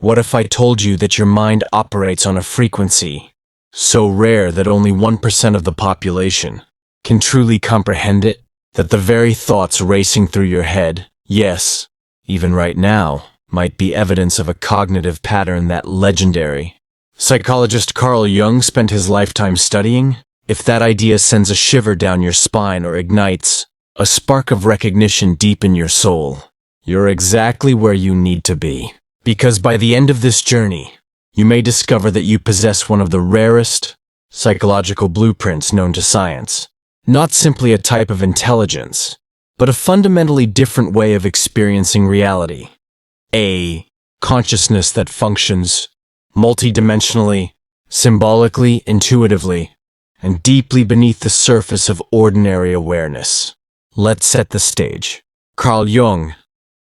What if I told you that your mind operates on a frequency so rare that only 1% of the population can truly comprehend it? That the very thoughts racing through your head, yes, even right now, might be evidence of a cognitive pattern that legendary psychologist Carl Jung spent his lifetime studying? If that idea sends a shiver down your spine or ignites a spark of recognition deep in your soul, you're exactly where you need to be. Because by the end of this journey, you may discover that you possess one of the rarest psychological blueprints known to science. Not simply a type of intelligence, but a fundamentally different way of experiencing reality. A consciousness that functions multidimensionally, symbolically, intuitively, and deeply beneath the surface of ordinary awareness. Let's set the stage. Carl Jung,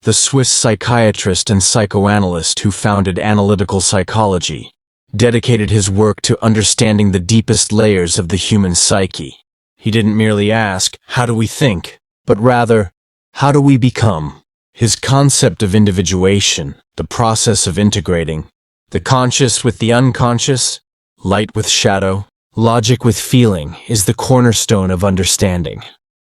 the Swiss psychiatrist and psychoanalyst who founded analytical psychology, dedicated his work to understanding the deepest layers of the human psyche. He didn't merely ask, how do we think, but rather, how do we become? His concept of individuation, the process of integrating the conscious with the unconscious, light with shadow, logic with feeling, is the cornerstone of understanding.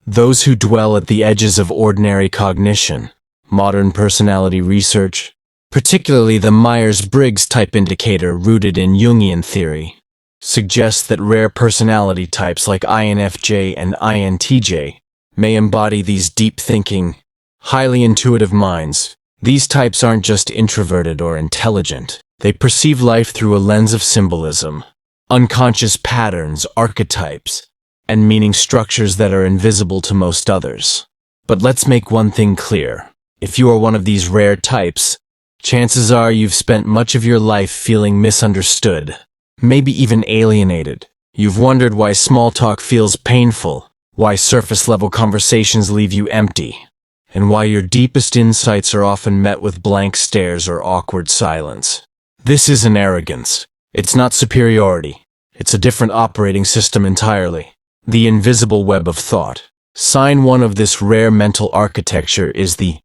Those who dwell at the edges of ordinary cognition, modern personality research, particularly the Myers-Briggs type indicator rooted in Jungian theory, suggests that rare personality types like INFJ and INTJ may embody these deep-thinking, highly intuitive minds. These types aren't just introverted or intelligent. They perceive life through a lens of symbolism, unconscious patterns, archetypes, and meaning structures that are invisible to most others. But let's make one thing clear. If you are one of these rare types, chances are you've spent much of your life feeling misunderstood, maybe even alienated. You've wondered why small talk feels painful, why surface-level conversations leave you empty, and why your deepest insights are often met with blank stares or awkward silence. This isn't arrogance. It's not superiority. It's a different operating system entirely. The invisible web of thought. Sign one of this rare mental architecture is the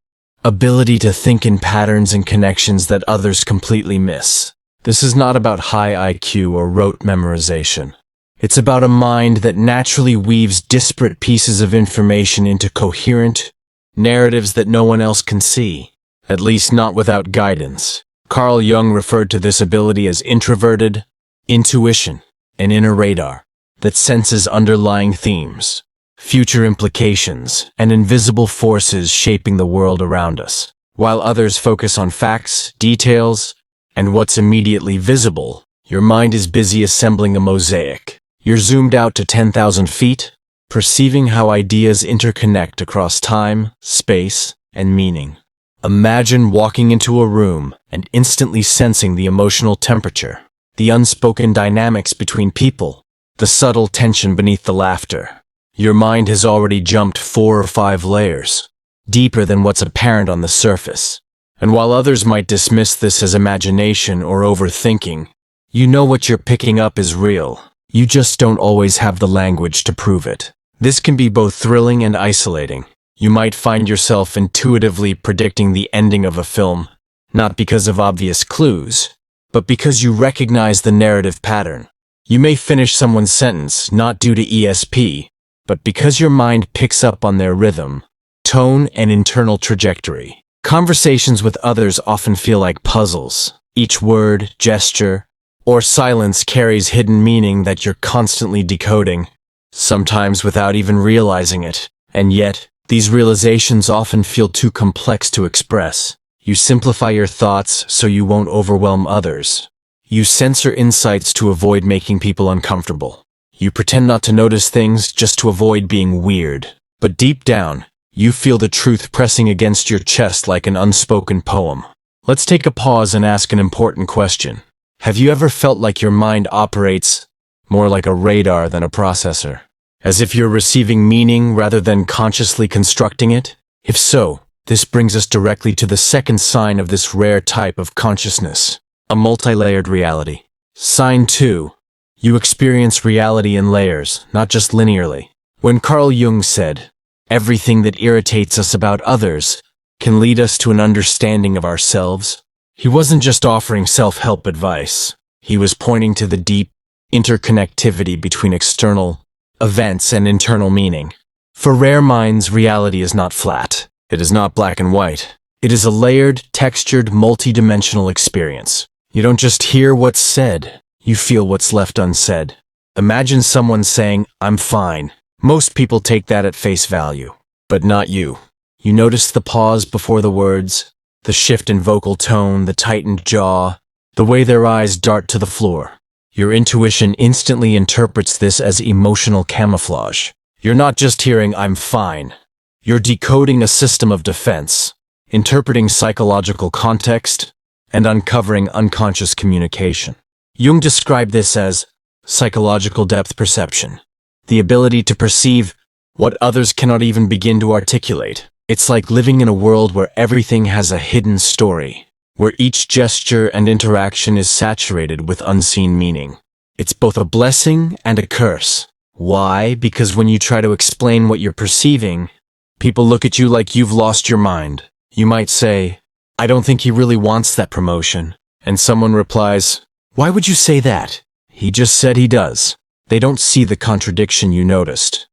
ability to think in patterns and connections that others completely miss. This is not about high IQ or rote memorization. It's about a mind that naturally weaves disparate pieces of information into coherent narratives that no one else can see, at least not without guidance. Carl Jung referred to this ability as introverted intuition, an inner radar that senses underlying themes, future implications, and invisible forces shaping the world around us. While others focus on facts, details, and what's immediately visible, your mind is busy assembling a mosaic. You're zoomed out to 10,000 feet, perceiving how ideas interconnect across time, space, and meaning. Imagine walking into a room and instantly sensing the emotional temperature, the unspoken dynamics between people, the subtle tension beneath the laughter. Your mind has already jumped 4 or 5 layers, deeper than what's apparent on the surface. And while others might dismiss this as imagination or overthinking, you know what you're picking up is real. You just don't always have the language to prove it. This can be both thrilling and isolating. You might find yourself intuitively predicting the ending of a film, not because of obvious clues, but because you recognize the narrative pattern. You may finish someone's sentence not due to ESP, but because your mind picks up on their rhythm, tone, and internal trajectory. Conversations with others often feel like puzzles. Each word, gesture, or silence carries hidden meaning that you're constantly decoding, sometimes without even realizing it. And yet, these realizations often feel too complex to express. You simplify your thoughts so you won't overwhelm others. You censor insights to avoid making people uncomfortable. You pretend not to notice things just to avoid being weird. But deep down, you feel the truth pressing against your chest like an unspoken poem. Let's take a pause and ask an important question. Have you ever felt like your mind operates more like a radar than a processor? As if you're receiving meaning rather than consciously constructing it? If so, this brings us directly to the second sign of this rare type of consciousness, a multi-layered reality. Sign 2. You experience reality in layers, not just linearly. When Carl Jung said, "Everything that irritates us about others can lead us to an understanding of ourselves," He wasn't just offering self-help advice. He was pointing to the deep interconnectivity between external events and internal meaning. For rare minds, reality is not flat. It is not black and white. It is a layered, textured, multi-dimensional experience. You don't just hear what's said, you feel what's left unsaid. Imagine someone saying, "I'm fine." Most people take that at face value, but not you. You notice the pause before the words, the shift in vocal tone, the tightened jaw, the way their eyes dart to the floor. Your intuition instantly interprets this as emotional camouflage. You're not just hearing, "I'm fine." You're decoding a system of defense, interpreting psychological context, and uncovering unconscious communication. Jung described this as psychological depth perception, the ability to perceive what others cannot even begin to articulate. It's like living in a world where everything has a hidden story, where each gesture and interaction is saturated with unseen meaning. It's both a blessing and a curse. Why? Because when you try to explain what you're perceiving, people look at you like you've lost your mind. You might say, "I don't think he really wants that promotion." And someone replies, "Why would you say that? He just said he does." They don't see the contradiction you noticed.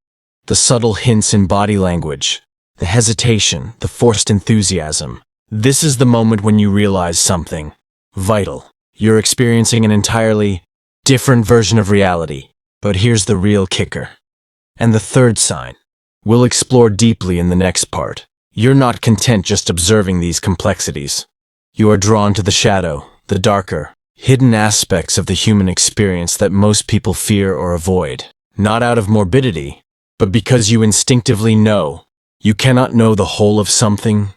The subtle hints in body language, the hesitation, the forced enthusiasm. This is the moment when you realize something vital. You're experiencing an entirely different version of reality. But here's the real kicker. And the third sign. We'll explore deeply in the next part. You're not content just observing these complexities. You are drawn to the shadow, the darker, hidden aspects of the human experience that most people fear or avoid. Not out of morbidity, but because you instinctively know. You cannot know the whole of something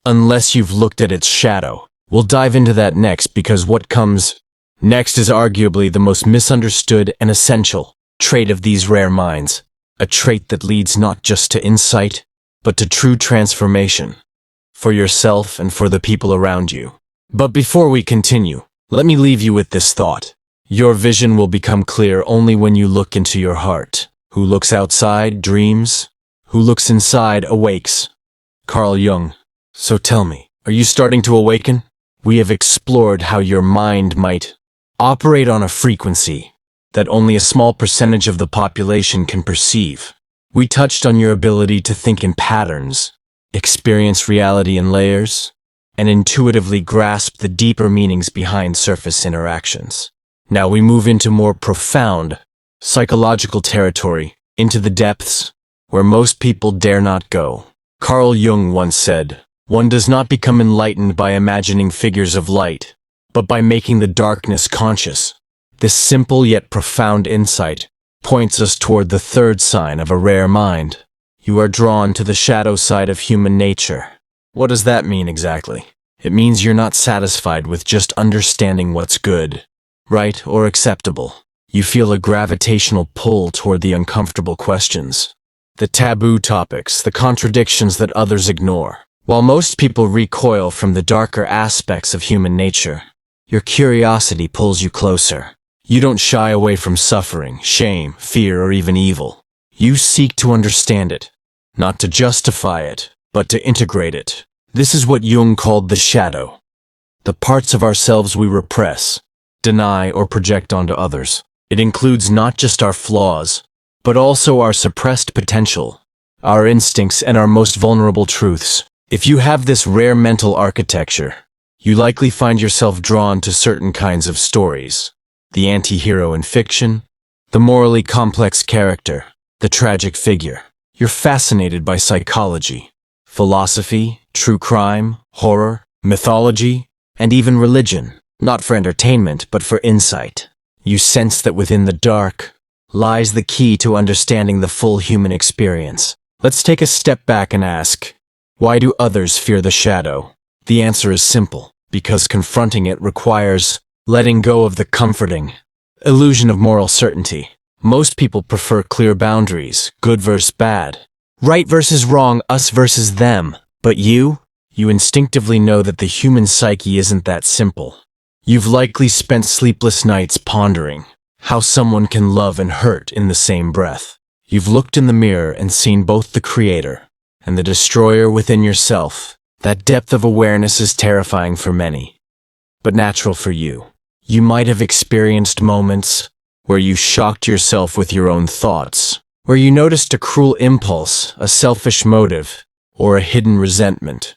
unless you've looked at its shadow. We'll dive into that next because what comes next is arguably the most misunderstood and essential trait of these rare minds. A trait that leads not just to insight, but to true transformation. For yourself and for the people around you. But before we continue, let me leave you with this thought. Your vision will become clear only when you look into your heart. Who looks outside dreams. Who looks inside awakes. Carl Jung. So tell me, are you starting to awaken? We have explored how your mind might operate on a frequency that only a small percentage of the population can perceive. We touched on your ability to think in patterns, experience reality in layers, and intuitively grasp the deeper meanings behind surface interactions. Now we move into more profound, psychological territory, into the depths, where most people dare not go. Carl Jung once said, "One does not become enlightened by imagining figures of light, but by making the darkness conscious." This simple yet profound insight points us toward the third sign of a rare mind. You are drawn to the shadow side of human nature. What does that mean exactly? It means you're not satisfied with just understanding what's good, right, or acceptable. You feel a gravitational pull toward the uncomfortable questions, the taboo topics, the contradictions that others ignore. While most people recoil from the darker aspects of human nature, your curiosity pulls you closer. You don't shy away from suffering, shame, fear, or even evil. You seek to understand it, not to justify it, but to integrate it. This is what Jung called the shadow, the parts of ourselves we repress, deny, or project onto others. It includes not just our flaws, but also our suppressed potential, our instincts, and our most vulnerable truths. If you have this rare mental architecture, you likely find yourself drawn to certain kinds of stories. The anti-hero in fiction, the morally complex character, the tragic figure. You're fascinated by psychology, philosophy, true crime, horror, mythology, and even religion. Not for entertainment, but for insight. You sense that within the dark lies the key to understanding the full human experience. Let's take a step back and ask, why do others fear the shadow? The answer is simple, because confronting it requires letting go of the comforting illusion of moral certainty. Most people prefer clear boundaries, good versus bad, right versus wrong, us versus them. But you instinctively know that the human psyche isn't that simple. You've likely spent sleepless nights pondering how someone can love and hurt in the same breath. You've looked in the mirror and seen both the creator and the destroyer within yourself. That depth of awareness is terrifying for many. but natural for you. You might have experienced moments where you shocked yourself with your own thoughts, where you noticed a cruel impulse, a selfish motive, or a hidden resentment.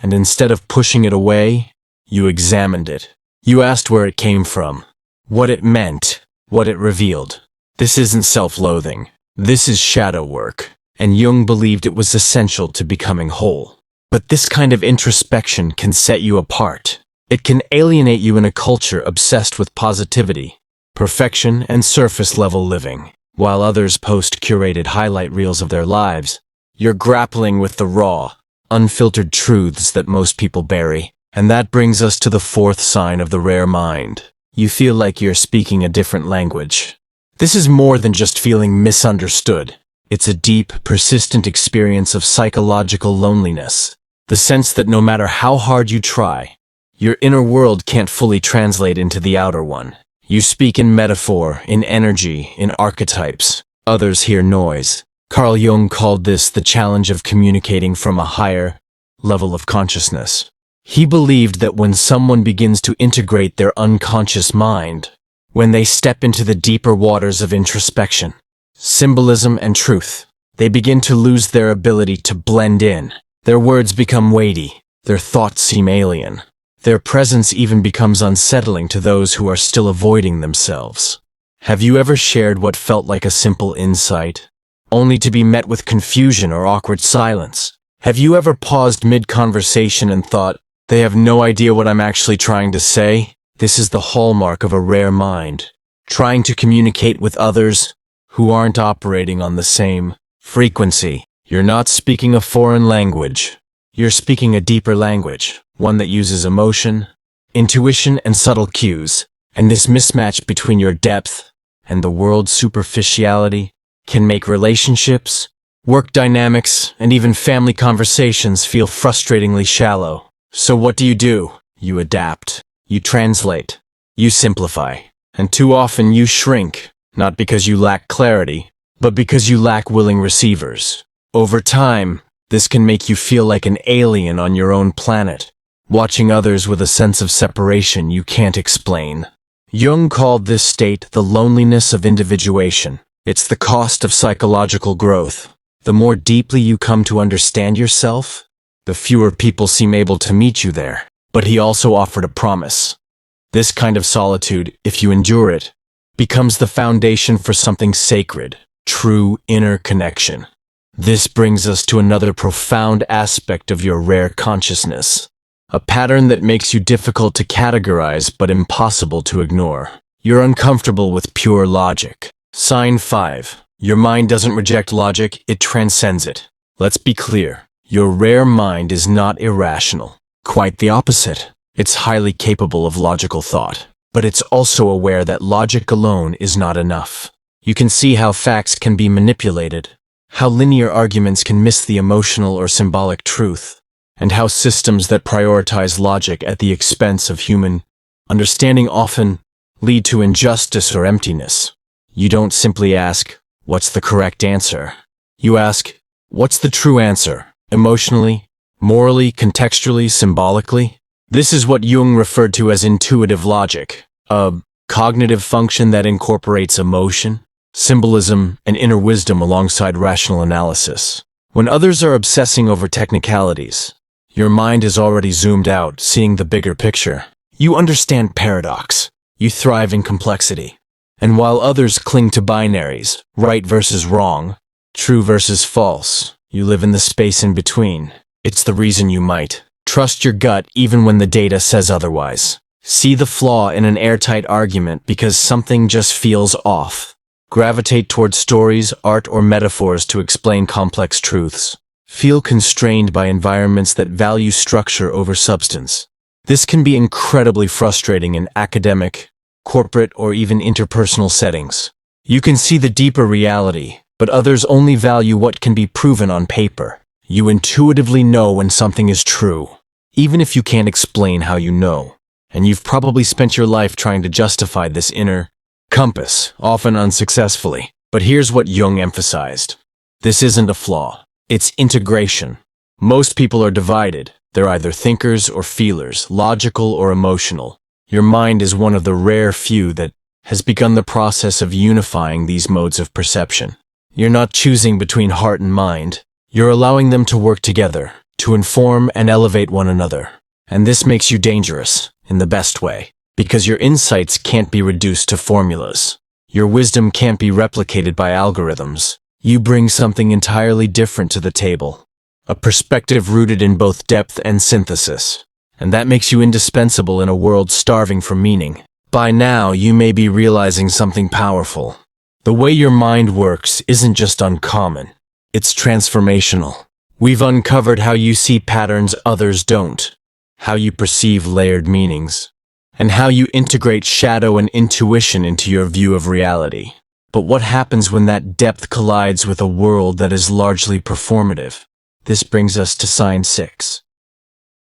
And instead of pushing it away, you examined it. You asked where it came from, what it meant, what it revealed. This isn't self-loathing. This is shadow work, and Jung believed it was essential to becoming whole. But this kind of introspection can set you apart. It can alienate you in a culture obsessed with positivity, perfection, and surface-level living. While others post curated highlight reels of their lives, you're grappling with the raw, unfiltered truths that most people bury. And that brings us to the fourth sign of the rare mind. You feel like you're speaking a different language. This is more than just feeling misunderstood. It's a deep, persistent experience of psychological loneliness. The sense that no matter how hard you try, your inner world can't fully translate into the outer one. You speak in metaphor, in energy, in archetypes. Others hear noise. Carl Jung called this the challenge of communicating from a higher level of consciousness. He believed that when someone begins to integrate their unconscious mind, when they step into the deeper waters of introspection, symbolism, and truth, they begin to lose their ability to blend in. Their words become weighty. Their thoughts seem alien. Their presence even becomes unsettling to those who are still avoiding themselves. Have you ever shared what felt like a simple insight, only to be met with confusion or awkward silence? Have you ever paused mid-conversation and thought, they have no idea what I'm actually trying to say? This is the hallmark of a rare mind, trying to communicate with others who aren't operating on the same frequency. You're not speaking a foreign language. You're speaking a deeper language, one that uses emotion, intuition, and subtle cues. And this mismatch between your depth and the world's superficiality can make relationships, work dynamics, and even family conversations feel frustratingly shallow. So what do? You adapt. You translate. You simplify. And too often you shrink, not because you lack clarity, but because you lack willing receivers. Over time, this can make you feel like an alien on your own planet, watching others with a sense of separation you can't explain. Jung called this state the loneliness of individuation. It's the cost of psychological growth. The more deeply you come to understand yourself, the fewer people seem able to meet you there. But he also offered a promise. This kind of solitude, if you endure it, becomes the foundation for something sacred, true inner connection. This brings us to another profound aspect of your rare consciousness, a pattern that makes you difficult to categorize but impossible to ignore. You're uncomfortable with pure logic. Sign 5. Your mind doesn't reject logic, it transcends it. Let's be clear. Your rare mind is not irrational. Quite the opposite. It's highly capable of logical thought. But it's also aware that logic alone is not enough. You can see how facts can be manipulated, how linear arguments can miss the emotional or symbolic truth, and how systems that prioritize logic at the expense of human understanding often lead to injustice or emptiness. You don't simply ask, what's the correct answer? You ask, what's the true answer? Emotionally, morally, contextually, symbolically? This is what Jung referred to as intuitive logic, a cognitive function that incorporates emotion, symbolism, and inner wisdom alongside rational analysis. When others are obsessing over technicalities, your mind is already zoomed out, seeing the bigger picture. You understand paradox. You thrive in complexity. And while others cling to binaries, right versus wrong, true versus false, you live in the space in between. It's the reason you might trust your gut even when the data says otherwise. See the flaw in an airtight argument because something just feels off. Gravitate toward stories, art, or metaphors to explain complex truths. Feel constrained by environments that value structure over substance. This can be incredibly frustrating in academic, corporate, or even interpersonal settings. You can see the deeper reality, but others only value what can be proven on paper. You intuitively know when something is true, even if you can't explain how you know. And you've probably spent your life trying to justify this inner compass, often unsuccessfully. But here's what Jung emphasized. This isn't a flaw. It's integration. Most people are divided. They're either thinkers or feelers, logical or emotional. Your mind is one of the rare few that has begun the process of unifying these modes of perception. You're not choosing between heart and mind. You're allowing them to work together, to inform and elevate one another. And this makes you dangerous, in the best way, because your insights can't be reduced to formulas. Your wisdom can't be replicated by algorithms. You bring something entirely different to the table, a perspective rooted in both depth and synthesis. And that makes you indispensable in a world starving for meaning. By now, you may be realizing something powerful. The way your mind works isn't just uncommon, it's transformational. We've uncovered how you see patterns others don't, how you perceive layered meanings, and how you integrate shadow and intuition into your view of reality. But what happens when that depth collides with a world that is largely performative? This brings us to sign 6.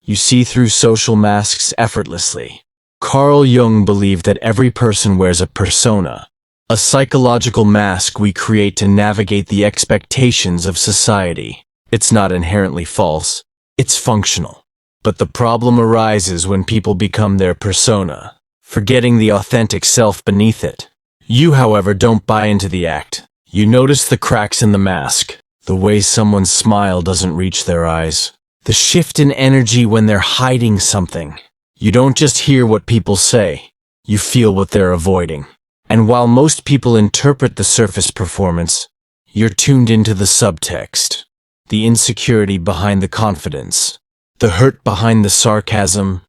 You see through social masks effortlessly. Carl Jung believed that every person wears a persona, a psychological mask we create to navigate the expectations of society. It's not inherently false, it's functional. But the problem arises when people become their persona, forgetting the authentic self beneath it. You, however, don't buy into the act. You notice the cracks in the mask, the way someone's smile doesn't reach their eyes, the shift in energy when they're hiding something. You don't just hear what people say, you feel what they're avoiding. And while most people interpret the surface performance, you're tuned into the subtext, the insecurity behind the confidence, the hurt behind the sarcasm,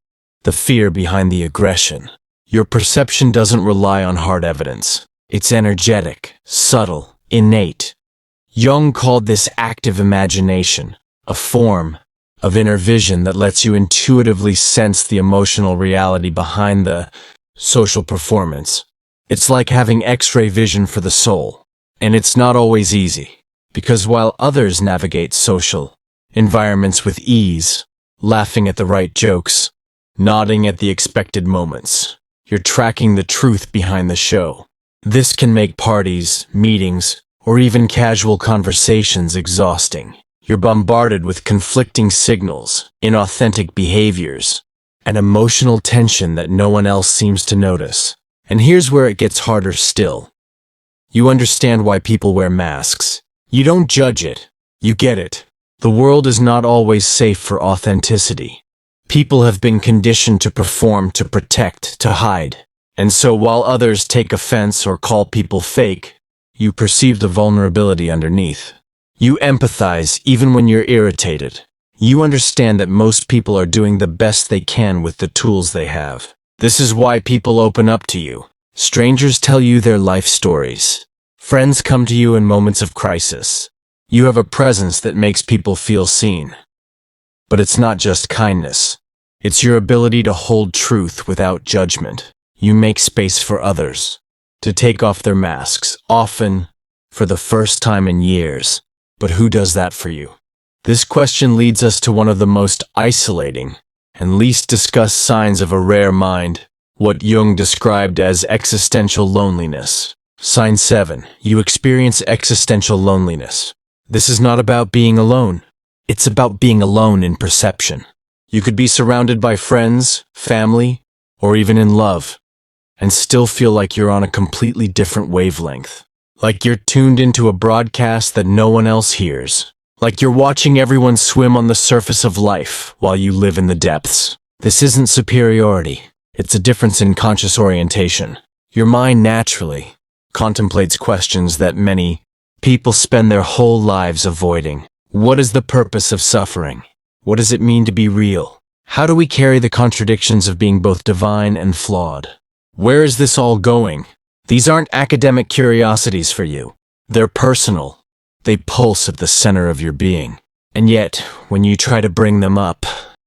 the fear behind the aggression. Your perception doesn't rely on hard evidence. It's energetic, subtle, innate. Jung called this active imagination, a form of inner vision that lets you intuitively sense the emotional reality behind the social performance. It's like having X-ray vision for the soul. And it's not always easy, because while others navigate social environments with ease, laughing at the right jokes, nodding at the expected moments, you're tracking the truth behind the show. This can make parties, meetings, or even casual conversations exhausting. You're bombarded with conflicting signals, inauthentic behaviors, and emotional tension that no one else seems to notice. And here's where it gets harder still. You understand why people wear masks. You don't judge it. You get it. The world is not always safe for authenticity. People have been conditioned to perform, to protect, to hide. And so while others take offense or call people fake, you perceive the vulnerability underneath. You empathize even when you're irritated. You understand that most people are doing the best they can with the tools they have. This is why people open up to you. Strangers tell you their life stories. Friends come to you in moments of crisis. You have a presence that makes people feel seen. But it's not just kindness. It's your ability to hold truth without judgment. You make space for others to take off their masks, often for the first time in years. But who does that for you? This question leads us to one of the most isolating and least discussed signs of a rare mind, what Jung described as existential loneliness. Sign 7. You experience existential loneliness. This is not about being alone. It's about being alone in perception. You could be surrounded by friends, family, or even in love, and still feel like you're on a completely different wavelength. Like you're tuned into a broadcast that no one else hears. Like you're watching everyone swim on the surface of life while you live in the depths. This isn't superiority. It's a difference in conscious orientation. Your mind naturally contemplates questions that many people spend their whole lives avoiding. What is the purpose of suffering? What does it mean to be real? How do we carry the contradictions of being both divine and flawed? Where is this all going? These aren't academic curiosities for you. They're personal. They pulse at the center of your being. And yet, when you try to bring them up,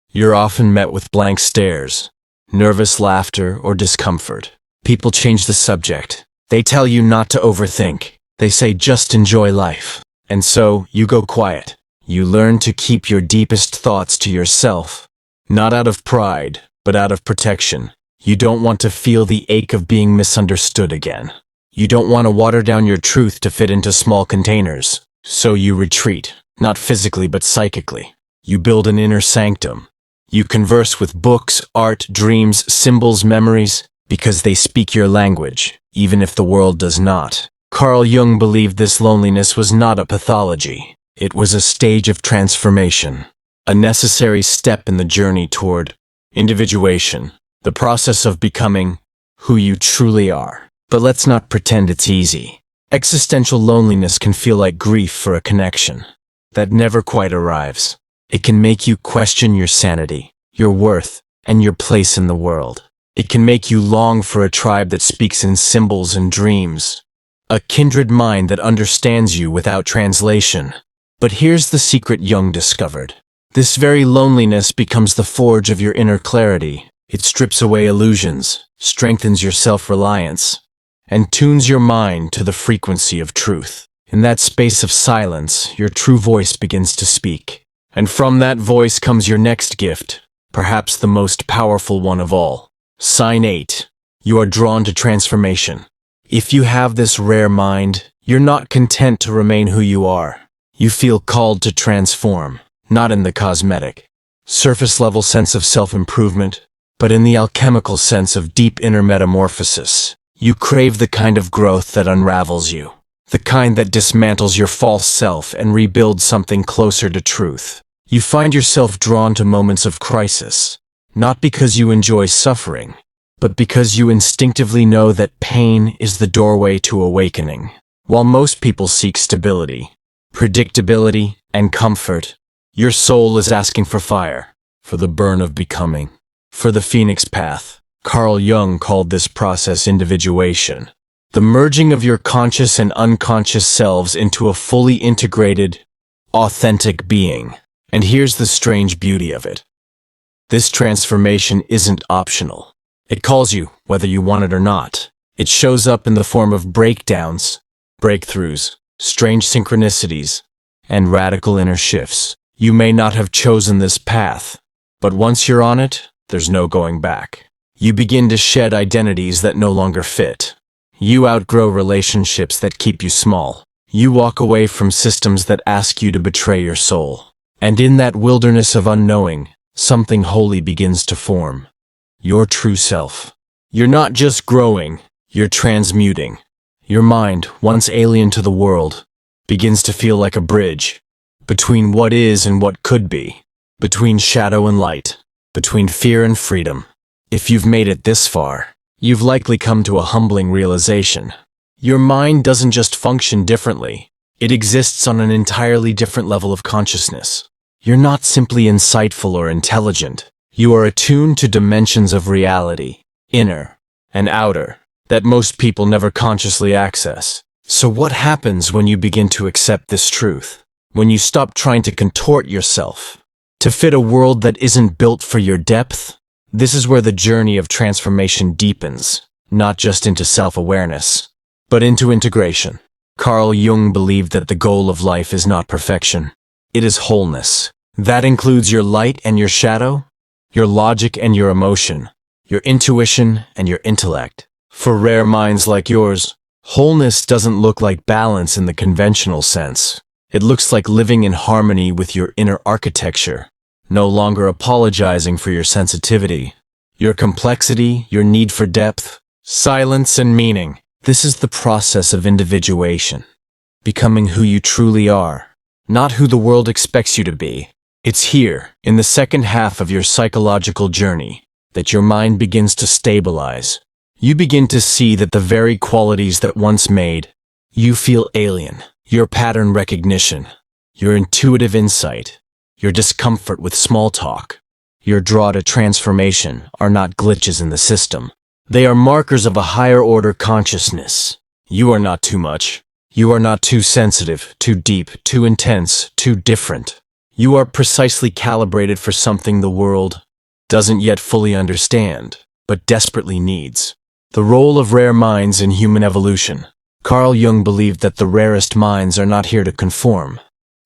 you're often met with blank stares, nervous laughter, or discomfort. People change the subject. They tell you not to overthink. They say just enjoy life. And so, you go quiet. You learn to keep your deepest thoughts to yourself. Not out of pride, but out of protection. You don't want to feel the ache of being misunderstood again. You don't want to water down your truth to fit into small containers. So you retreat, not physically but psychically. You build an inner sanctum, You converse with books, art, dreams, symbols, memories, because they speak your language, even if the world does not. Carl Jung believed this loneliness was not a pathology. It was a stage of transformation, a necessary step in the journey toward individuation, the process of becoming who you truly are. But let's not pretend it's easy. Existential loneliness can feel like grief for a connection that never quite arrives. It can make you question your sanity, your worth, and your place in the world. It can make you long for a tribe that speaks in symbols and dreams, a kindred mind that understands you without translation. But here's the secret Jung discovered. This very loneliness becomes the forge of your inner clarity. It strips away illusions, strengthens your self-reliance, and tunes your mind to the frequency of truth. In that space of silence, your true voice begins to speak. And from that voice comes your next gift, perhaps the most powerful one of all. Sign 8. You are drawn to transformation. If you have this rare mind, you're not content to remain who you are. You feel called to transform, not in the cosmetic, surface-level sense of self-improvement, but in the alchemical sense of deep inner metamorphosis. You crave the kind of growth that unravels you, the kind that dismantles your false self and rebuilds something closer to truth. You find yourself drawn to moments of crisis, not because you enjoy suffering, but because you instinctively know that pain is the doorway to awakening. While most people seek stability, predictability, and comfort, your soul is asking for fire, for the burn of becoming, for the phoenix path. Carl Jung called this process individuation, the merging of your conscious and unconscious selves into a fully integrated, authentic being. And here's the strange beauty of it. This transformation isn't optional. It calls you, whether you want it or not. It shows up in the form of breakdowns, breakthroughs, strange synchronicities, and radical inner shifts. You may not have chosen this path, but once you're on it, there's no going back. You begin to shed identities that no longer fit. You outgrow relationships that keep you small. You walk away from systems that ask you to betray your soul. And in that wilderness of unknowing, something holy begins to form. Your true self. You're not just growing, you're transmuting. Your mind, once alien to the world, begins to feel like a bridge between what is and what could be, between shadow and light, between fear and freedom. If you've made it this far, you've likely come to a humbling realization. Your mind doesn't just function differently, it exists on an entirely different level of consciousness. You're not simply insightful or intelligent. You are attuned to dimensions of reality, inner and outer, that most people never consciously access. So what happens when you begin to accept this truth? When you stop trying to contort yourself to fit a world that isn't built for your depth? This is where the journey of transformation deepens, not just into self-awareness, but into integration. Carl Jung believed that the goal of life is not perfection. It is wholeness. That includes your light and your shadow, your logic and your emotion, your intuition and your intellect. For rare minds like yours, wholeness doesn't look like balance in the conventional sense. It looks like living in harmony with your inner architecture, no longer apologizing for your sensitivity, your complexity, your need for depth, silence, and meaning. This is the process of individuation, becoming who you truly are, not who the world expects you to be. It's here, in the second half of your psychological journey, that your mind begins to stabilize. You begin to see that the very qualities that once made you feel alien, your pattern recognition, your intuitive insight, your discomfort with small talk, your draw to transformation are not glitches in the system. They are markers of a higher order consciousness. You are not too much. You are not too sensitive, too deep, too intense, too different. You are precisely calibrated for something the world doesn't yet fully understand, but desperately needs. The role of rare minds in human evolution. Carl Jung believed that the rarest minds are not here to conform.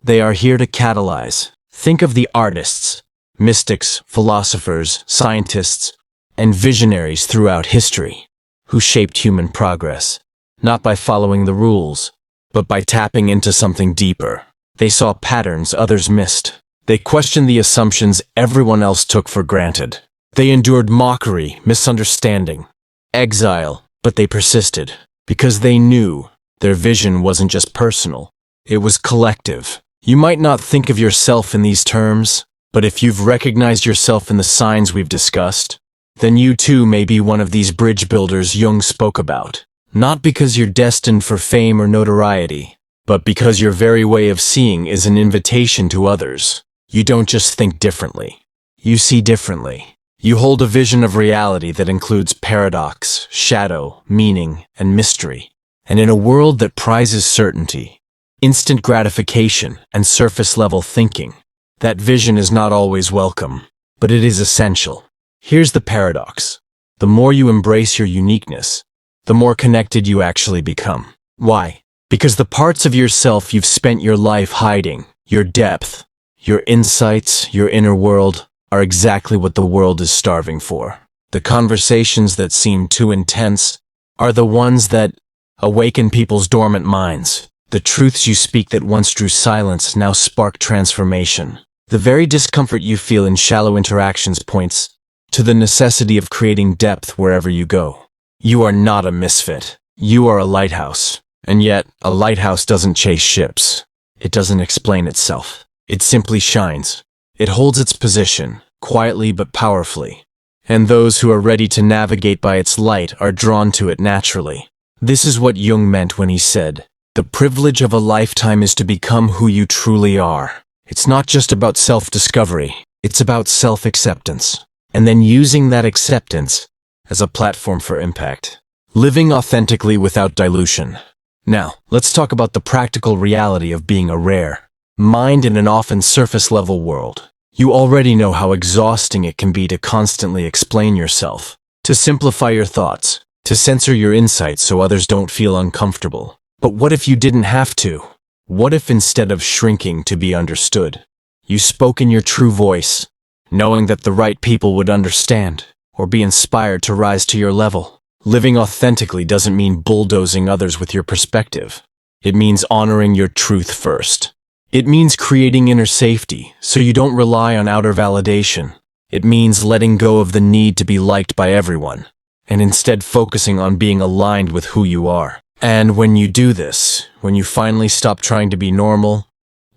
They are here to catalyze. Think of the artists, mystics, philosophers, scientists, and visionaries throughout history, who shaped human progress, not by following the rules, but by tapping into something deeper. They saw patterns others missed. They questioned the assumptions everyone else took for granted. They endured mockery, misunderstanding, exile, but they persisted because they knew their vision wasn't just personal, it was collective. You might not think of yourself in these terms, but if you've recognized yourself in the signs we've discussed, then you too may be one of these bridge builders Jung spoke about. Not because you're destined for fame or notoriety, but because your very way of seeing is an invitation to others. You don't just think differently. You see differently. You hold a vision of reality that includes paradox, shadow, meaning, and mystery. And in a world that prizes certainty, instant gratification, and surface-level thinking, that vision is not always welcome, but it is essential. Here's the paradox. The more you embrace your uniqueness, the more connected you actually become. Why? Because the parts of yourself you've spent your life hiding, your depth, your insights, your inner world, are exactly what the world is starving for. The conversations that seem too intense are the ones that awaken people's dormant minds. The truths you speak that once drew silence now spark transformation. The very discomfort you feel in shallow interactions points to the necessity of creating depth wherever you go. You are not a misfit. You are a lighthouse. And yet, a lighthouse doesn't chase ships. It doesn't explain itself. It simply shines. It holds its position, quietly but powerfully. And those who are ready to navigate by its light are drawn to it naturally. This is what Jung meant when he said, "The privilege of a lifetime is to become who you truly are." It's not just about self-discovery, it's about self-acceptance. And then using that acceptance as a platform for impact. Living authentically without dilution. Now, let's talk about the practical reality of being a rare mind in an often surface-level world. You already know how exhausting it can be to constantly explain yourself, to simplify your thoughts, to censor your insights so others don't feel uncomfortable. But what if you didn't have to? What if instead of shrinking to be understood, you spoke in your true voice, knowing that the right people would understand or be inspired to rise to your level? Living authentically doesn't mean bulldozing others with your perspective. It means honoring your truth first. It means creating inner safety so you don't rely on outer validation. It means letting go of the need to be liked by everyone, and instead focusing on being aligned with who you are. And when you do this, when you finally stop trying to be normal,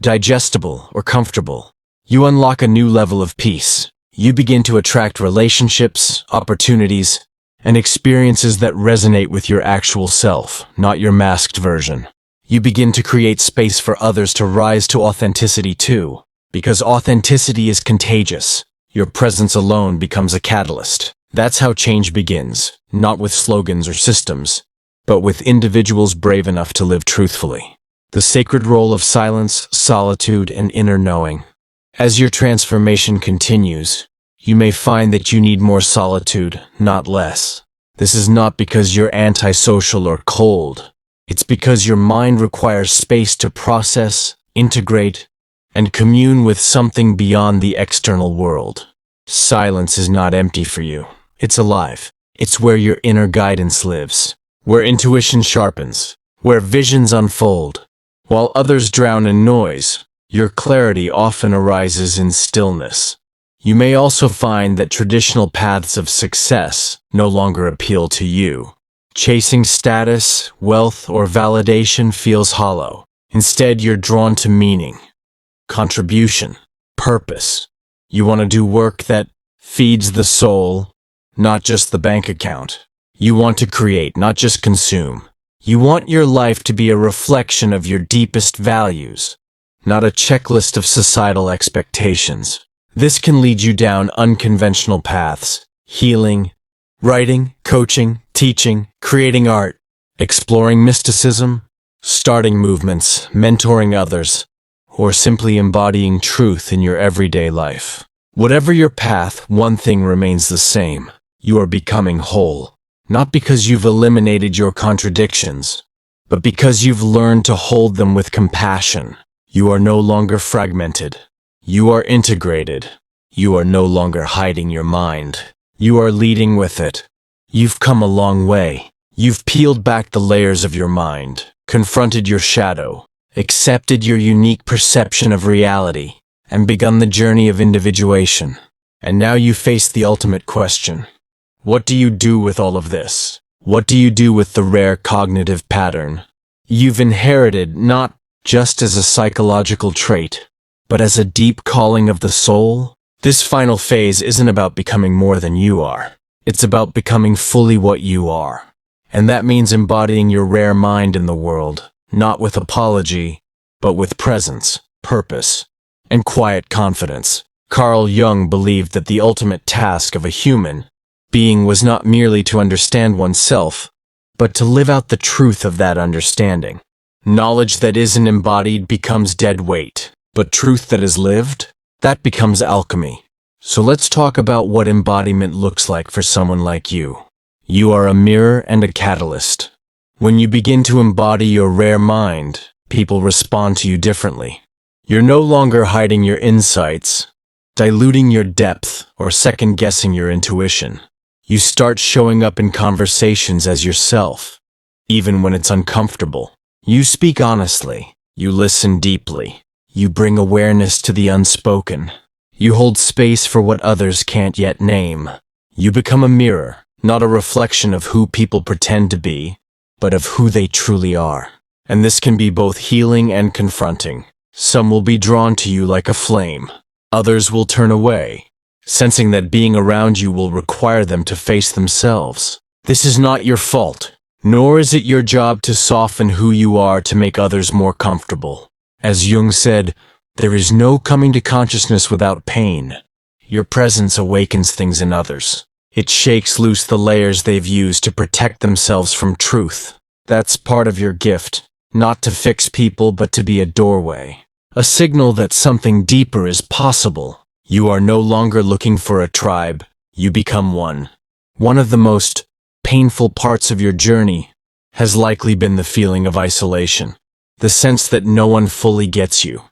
digestible, or comfortable, you unlock a new level of peace. You begin to attract relationships, opportunities, and experiences that resonate with your actual self, not your masked version. You begin to create space for others to rise to authenticity too, because authenticity is contagious. Your presence alone becomes a catalyst. That's how change begins, not with slogans or systems, but with individuals brave enough to live truthfully. The sacred role of silence, solitude, and inner knowing. As your transformation continues, you may find that you need more solitude, not less. This is not because you're antisocial or cold. It's because your mind requires space to process, integrate, and commune with something beyond the external world. Silence is not empty for you. It's alive. It's where your inner guidance lives, where intuition sharpens, where visions unfold. While others drown in noise, your clarity often arises in stillness. You may also find that traditional paths of success no longer appeal to you. Chasing status, wealth, or validation feels hollow. Instead, you're drawn to meaning, contribution, purpose. You want to do work that feeds the soul, not just the bank account. You want to create, not just consume. You want your life to be a reflection of your deepest values, not a checklist of societal expectations. This can lead you down unconventional paths: healing, writing, coaching, teaching, creating art, exploring mysticism, starting movements, mentoring others, or simply embodying truth in your everyday life. Whatever your path, one thing remains the same. You are becoming whole. Not because you've eliminated your contradictions, but because you've learned to hold them with compassion. You are no longer fragmented. You are integrated. You are no longer hiding your mind. You are leading with it. You've come a long way. You've peeled back the layers of your mind, confronted your shadow, accepted your unique perception of reality, and begun the journey of individuation. And now you face the ultimate question. What do you do with all of this? What do you do with the rare cognitive pattern you've inherited, not just as a psychological trait, but as a deep calling of the soul? This final phase isn't about becoming more than you are. It's about becoming fully what you are. And that means embodying your rare mind in the world, not with apology, but with presence, purpose, and quiet confidence. Carl Jung believed that the ultimate task of a human being was not merely to understand oneself, but to live out the truth of that understanding. Knowledge that isn't embodied becomes dead weight, but truth that is lived, that becomes alchemy. So let's talk about what embodiment looks like for someone like you. You are a mirror and a catalyst. When you begin to embody your rare mind, people respond to you differently. You're no longer hiding your insights, diluting your depth, or second-guessing your intuition. You start showing up in conversations as yourself, even when it's uncomfortable. You speak honestly. You listen deeply. You bring awareness to the unspoken. You hold space for what others can't yet name. You become a mirror, not a reflection of who people pretend to be, but of who they truly are. And this can be both healing and confronting. Some will be drawn to you like a flame. Others will turn away, sensing that being around you will require them to face themselves. This is not your fault, nor is it your job to soften who you are to make others more comfortable. As Jung said, there is no coming to consciousness without pain. Your presence awakens things in others. It shakes loose the layers they've used to protect themselves from truth. That's part of your gift, not to fix people but to be a doorway. A signal that something deeper is possible. You are no longer looking for a tribe. You become one. One of the most painful parts of your journey has likely been the feeling of isolation. The sense that no one fully gets you.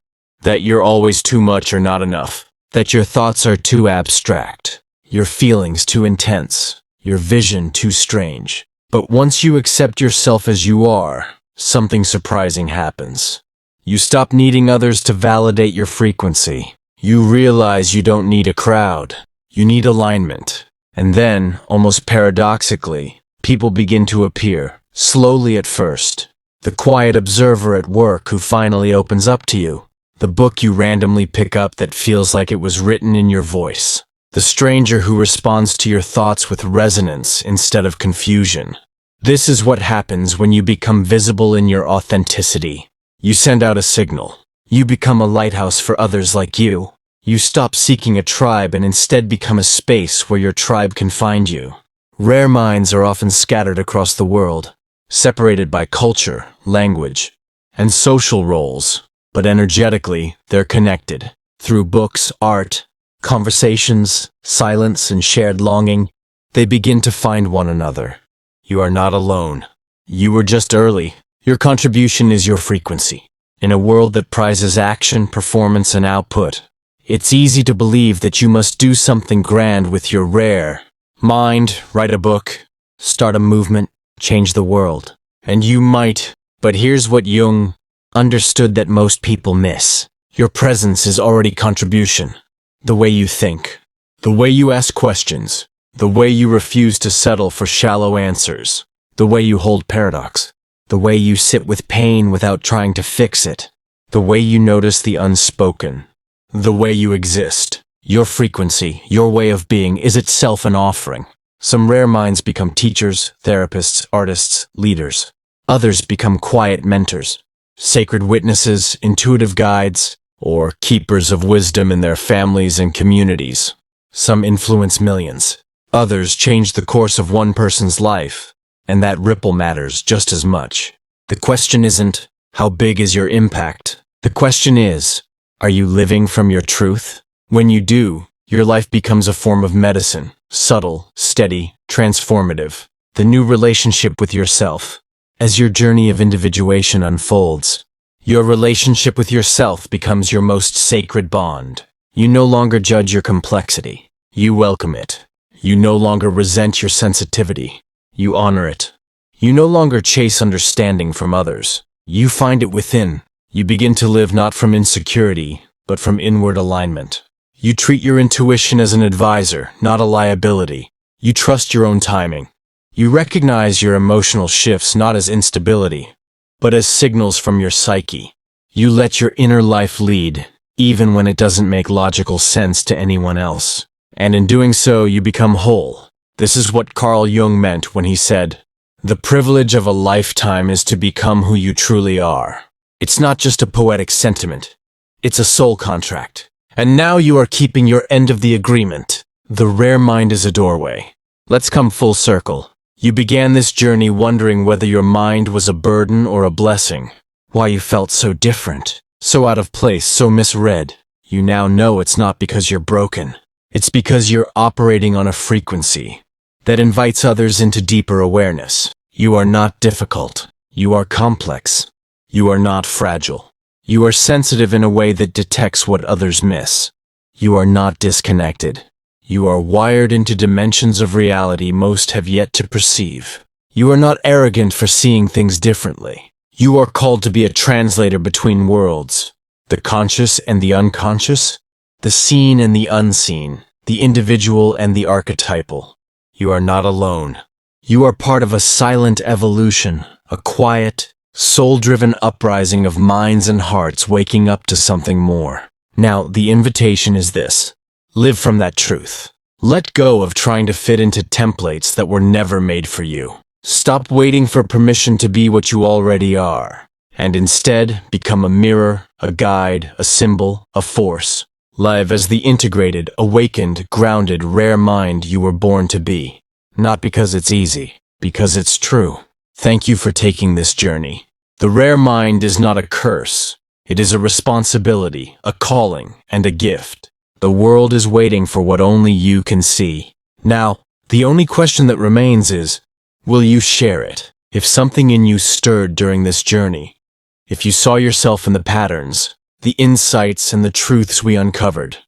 That you're always too much or not enough. That your thoughts are too abstract. Your feelings too intense. Your vision too strange. But once you accept yourself as you are, something surprising happens. You stop needing others to validate your frequency. You realize you don't need a crowd. You need alignment. And then, almost paradoxically, people begin to appear, slowly at first. The quiet observer at work who finally opens up to you. The book you randomly pick up that feels like it was written in your voice. The stranger who responds to your thoughts with resonance instead of confusion. This is what happens when you become visible in your authenticity. You send out a signal. You become a lighthouse for others like you. You stop seeking a tribe and instead become a space where your tribe can find you. Rare minds are often scattered across the world, separated by culture, language, and social roles, but energetically, they're connected. Through books, art, conversations, silence, and shared longing, they begin to find one another. You are not alone. You were just early. Your contribution is your frequency. In a world that prizes action, performance, and output, it's easy to believe that you must do something grand with your rare mind, write a book, start a movement, change the world. And you might, but here's what Jung understood that most people miss. Your presence is already contribution. The way you think, the way you ask questions, the way you refuse to settle for shallow answers, the way you hold paradox, the way you sit with pain without trying to fix it, the way you notice the unspoken, the way you exist. Your frequency, your way of being, is itself an offering. Some rare minds become teachers, therapists, artists, leaders. Others become quiet mentors, sacred witnesses, intuitive guides, or keepers of wisdom in their families and communities. Some influence millions. Others change the course of one person's life, and that ripple matters just as much. The question isn't, how big is your impact? The question is, are you living from your truth? When you do, your life becomes a form of medicine, subtle, steady, transformative. The new relationship with yourself. As your journey of individuation unfolds, your relationship with yourself becomes your most sacred bond. You no longer judge your complexity. You welcome it. You no longer resent your sensitivity. You honor it. You no longer chase understanding from others. You find it within. You begin to live not from insecurity, but from inward alignment. You treat your intuition as an advisor, not a liability. You trust your own timing. You recognize your emotional shifts not as instability, but as signals from your psyche. You let your inner life lead, even when it doesn't make logical sense to anyone else. And in doing so, you become whole. This is what Carl Jung meant when he said, "The privilege of a lifetime is to become who you truly are." It's not just a poetic sentiment. It's a soul contract. And now you are keeping your end of the agreement. The rare mind is a doorway. Let's come full circle. You began this journey wondering whether your mind was a burden or a blessing. Why you felt so different, so out of place, so misread. You now know it's not because you're broken. It's because you're operating on a frequency that invites others into deeper awareness. You are not difficult. You are complex. You are not fragile. You are sensitive in a way that detects what others miss. You are not disconnected. You are wired into dimensions of reality most have yet to perceive. You are not arrogant for seeing things differently. You are called to be a translator between worlds, the conscious and the unconscious, the seen and the unseen, the individual and the archetypal. You are not alone. You are part of a silent evolution, a quiet, soul-driven uprising of minds and hearts waking up to something more. Now, the invitation is this. Live from that truth. Let go of trying to fit into templates that were never made for you. Stop waiting for permission to be what you already are, and instead become a mirror, a guide, a symbol, a force. Live as the integrated, awakened, grounded, rare mind you were born to be. Not because it's easy, because it's true. Thank you for taking this journey. The rare mind is not a curse. It is a responsibility, a calling, and a gift. The world is waiting for what only you can see. Now, the only question that remains is, will you share it? If something in you stirred during this journey, if you saw yourself in the patterns, the insights and the truths we uncovered,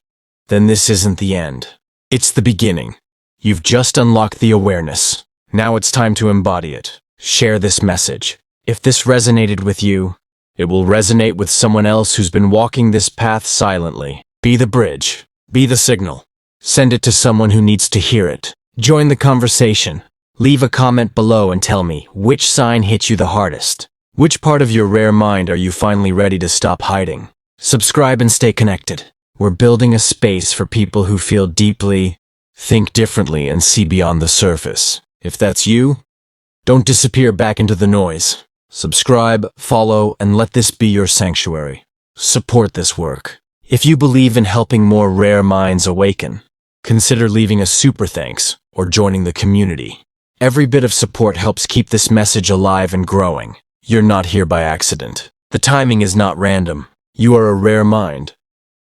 then this isn't the end. It's the beginning. You've just unlocked the awareness. Now it's time to embody it. Share this message. If this resonated with you, it will resonate with someone else who's been walking this path silently. Be the bridge. Be the signal. Send it to someone who needs to hear it. Join the conversation. Leave a comment below and tell me which sign hit you the hardest. Which part of your rare mind are you finally ready to stop hiding? Subscribe and stay connected. We're building a space for people who feel deeply, think differently, and see beyond the surface. If that's you, don't disappear back into the noise. Subscribe, follow, and let this be your sanctuary. Support this work. If you believe in helping more rare minds awaken, consider leaving a super thanks or joining the community. Every bit of support helps keep this message alive and growing. You're not here by accident. The timing is not random. You are a rare mind,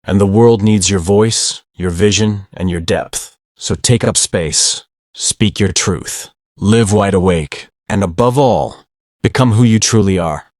and the world needs your voice, your vision, and your depth. So take up space, speak your truth, live wide awake, and above all, become who you truly are.